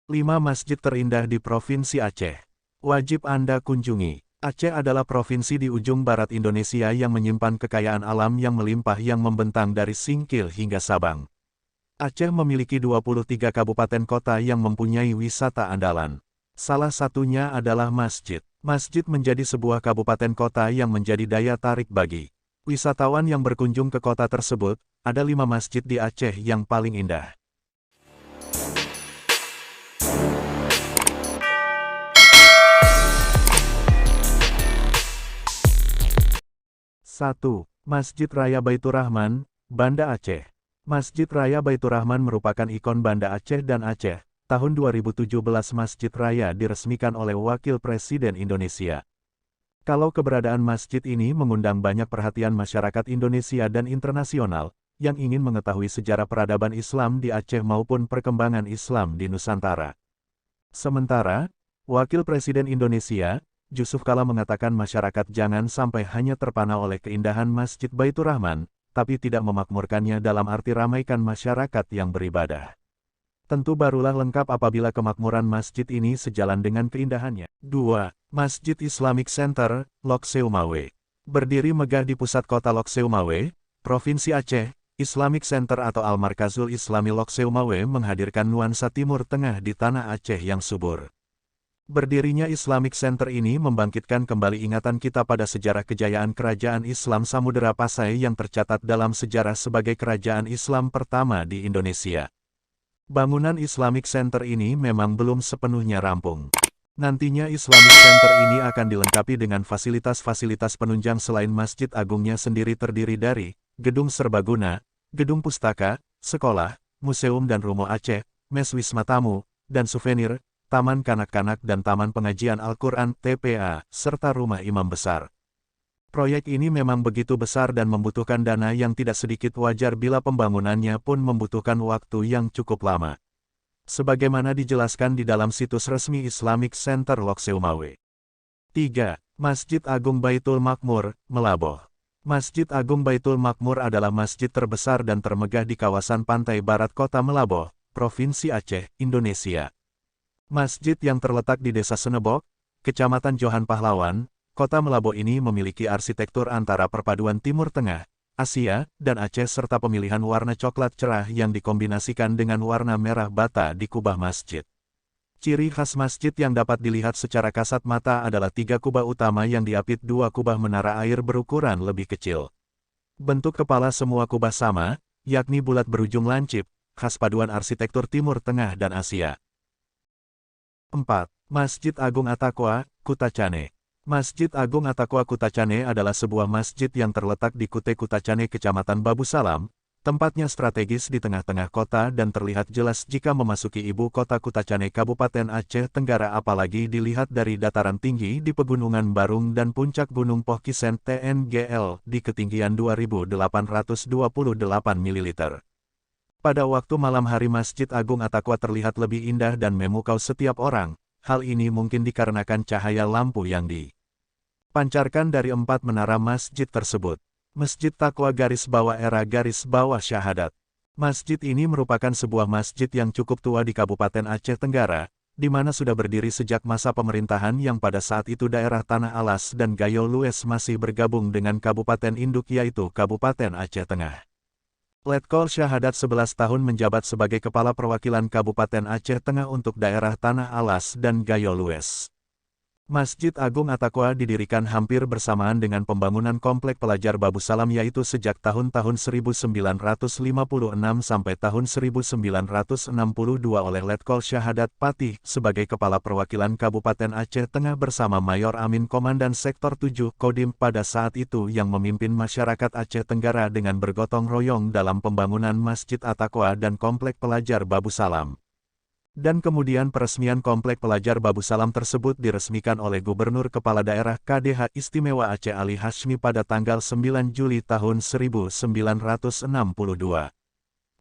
5 masjid terindah di Provinsi Aceh. Wajib Anda kunjungi. Aceh adalah provinsi di ujung barat Indonesia yang menyimpan kekayaan alam yang melimpah yang membentang dari Singkil hingga Sabang. Aceh memiliki 23 kabupaten kota yang mempunyai wisata andalan. Salah satunya adalah masjid. Masjid menjadi sebuah kabupaten kota yang menjadi daya tarik bagi wisatawan yang berkunjung ke kota tersebut. Ada 5 masjid di Aceh yang paling indah. 1. Masjid Raya Baitur Rahman, Banda Aceh. Masjid Raya Baitur Rahman merupakan ikon Banda Aceh dan Aceh. Tahun 2017 Masjid Raya diresmikan oleh Wakil Presiden Indonesia. Kalau keberadaan masjid ini mengundang banyak perhatian masyarakat Indonesia dan internasional, yang ingin mengetahui sejarah peradaban Islam di Aceh maupun perkembangan Islam di Nusantara. Sementara, Wakil Presiden Indonesia, Jusuf Kalla mengatakan masyarakat jangan sampai hanya terpana oleh keindahan Masjid Baitur Rahman, tapi tidak memakmurkannya dalam arti ramaikan masyarakat yang beribadah. Tentu barulah lengkap apabila kemakmuran masjid ini sejalan dengan keindahannya. 2. Masjid Islamic Center, Lok Seumawe. Berdiri megah di pusat kota Lok Seumawe, Provinsi Aceh, Islamic Center atau Al-Markazul Islami Lok Seumawe menghadirkan nuansa Timur Tengah di tanah Aceh yang subur. Berdirinya Islamic Center ini membangkitkan kembali ingatan kita pada sejarah kejayaan kerajaan Islam Samudera Pasai yang tercatat dalam sejarah sebagai kerajaan Islam pertama di Indonesia. Bangunan Islamic Center ini memang belum sepenuhnya rampung. Nantinya Islamic Center ini akan dilengkapi dengan fasilitas-fasilitas penunjang selain Masjid Agungnya sendiri terdiri dari gedung serbaguna, gedung pustaka, sekolah, museum dan rumah Aceh, mes wisma tamu, dan souvenir, taman kanak-kanak dan taman pengajian Al-Quran (TPA), serta rumah imam besar. Proyek ini memang begitu besar dan membutuhkan dana yang tidak sedikit, wajar bila pembangunannya pun membutuhkan waktu yang cukup lama. Sebagaimana dijelaskan di dalam situs resmi Islamic Center Lok Seumawe. 3. Masjid Agung Baitul Makmur, Melaboh. Masjid Agung Baitul Makmur adalah masjid terbesar dan termegah di kawasan pantai barat kota Melaboh, Provinsi Aceh, Indonesia. Masjid yang terletak di Desa Senebok, Kecamatan Johan Pahlawan, Kota Melaboh ini memiliki arsitektur antara perpaduan Timur Tengah, Asia, dan Aceh serta pemilihan warna coklat cerah yang dikombinasikan dengan warna merah bata di kubah masjid. Ciri khas masjid yang dapat dilihat secara kasat mata adalah 3 kubah utama yang diapit 2 kubah menara air berukuran lebih kecil. Bentuk kepala semua kubah sama, yakni bulat berujung lancip, khas paduan arsitektur Timur Tengah dan Asia. 4. Masjid Agung Attaqwa, Kutacane. Masjid Agung Attaqwa Kutacane adalah sebuah masjid yang terletak di Kute Kutacane, Kecamatan Babu Salam. Tempatnya strategis di tengah-tengah kota dan terlihat jelas jika memasuki ibu kota Kutacane Kabupaten Aceh Tenggara, apalagi dilihat dari dataran tinggi di Pegunungan Barung dan puncak Gunung Pohkisen TNGL di ketinggian 2.828 ml. Pada waktu malam hari Masjid Agung Attaqwa terlihat lebih indah dan memukau setiap orang. Hal ini mungkin dikarenakan cahaya lampu yang dipancarkan dari 4 menara masjid tersebut. Masjid Taqwa _era syahadat. Masjid ini merupakan sebuah masjid yang cukup tua di Kabupaten Aceh Tenggara, di mana sudah berdiri sejak masa pemerintahan yang pada saat itu daerah Tanah Alas dan Gayo Lues masih bergabung dengan kabupaten induk yaitu Kabupaten Aceh Tengah. Letkol Syahadat 11 tahun menjabat sebagai Kepala Perwakilan Kabupaten Aceh Tengah untuk daerah Tanah Alas dan Gayo Lues. Masjid Agung Attaqwa didirikan hampir bersamaan dengan pembangunan Komplek Pelajar Babu Salam yaitu sejak tahun-tahun 1956 sampai tahun 1962 oleh Letkol Syahadat Patih sebagai Kepala Perwakilan Kabupaten Aceh Tengah bersama Mayor Amin Komandan Sektor 7 Kodim pada saat itu yang memimpin masyarakat Aceh Tenggara dengan bergotong royong dalam pembangunan Masjid Attaqwa dan Komplek Pelajar Babu Salam. Dan kemudian peresmian Komplek Pelajar Babu Salam tersebut diresmikan oleh Gubernur Kepala Daerah KDH Istimewa Aceh Ali Hashmi pada tanggal 9 Juli tahun 1962.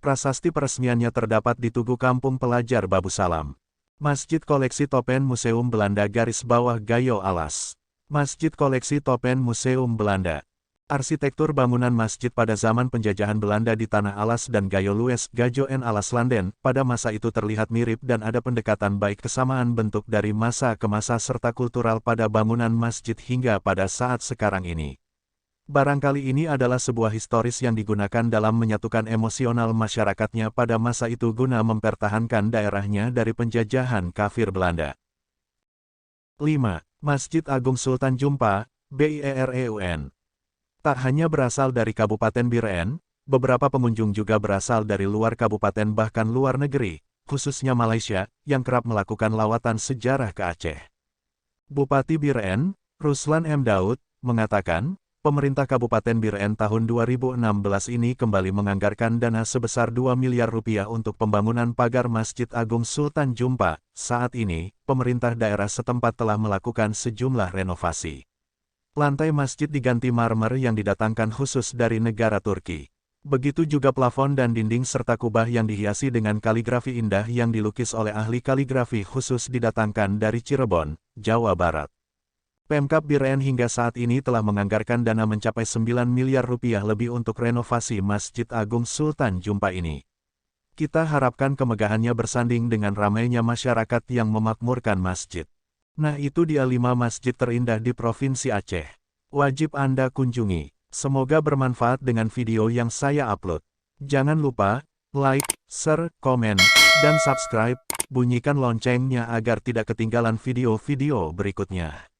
Prasasti peresmiannya terdapat di Tugu Kampung Pelajar Babu Salam. Masjid Koleksi Topen Museum Belanda _Gayo Alas. Masjid Koleksi Topen Museum Belanda. Arsitektur bangunan masjid pada zaman penjajahan Belanda di Tanah Alas dan Gayo Lues Gajo en Alaslanden pada masa itu terlihat mirip dan ada pendekatan baik kesamaan bentuk dari masa ke masa serta kultural pada bangunan masjid hingga pada saat sekarang ini. Barangkali ini adalah sebuah historis yang digunakan dalam menyatukan emosional masyarakatnya pada masa itu guna mempertahankan daerahnya dari penjajahan kafir Belanda. 5. Masjid Agung Sultan Jumpa, BIEREUN. Tak hanya berasal dari Kabupaten Biren, beberapa pengunjung juga berasal dari luar kabupaten bahkan luar negeri, khususnya Malaysia, yang kerap melakukan lawatan sejarah ke Aceh. Bupati Biren, Ruslan M. Daud, mengatakan, pemerintah Kabupaten Biren tahun 2016 ini kembali menganggarkan dana sebesar 2 miliar rupiah untuk pembangunan pagar Masjid Agung Sultan Jumpa. Saat ini, pemerintah daerah setempat telah melakukan sejumlah renovasi. Lantai masjid diganti marmer yang didatangkan khusus dari negara Turki. Begitu juga plafon dan dinding serta kubah yang dihiasi dengan kaligrafi indah yang dilukis oleh ahli kaligrafi khusus didatangkan dari Cirebon, Jawa Barat. Pemkab Biren hingga saat ini telah menganggarkan dana mencapai 9 miliar rupiah lebih untuk renovasi Masjid Agung Sultan Jumpa ini. Kita harapkan kemegahannya bersanding dengan ramainya masyarakat yang memakmurkan masjid. Nah itu dia 5 masjid terindah di Provinsi Aceh. Wajib Anda kunjungi. Semoga bermanfaat dengan video yang saya upload. Jangan lupa, like, share, komen, dan subscribe. Bunyikan loncengnya agar tidak ketinggalan video-video berikutnya.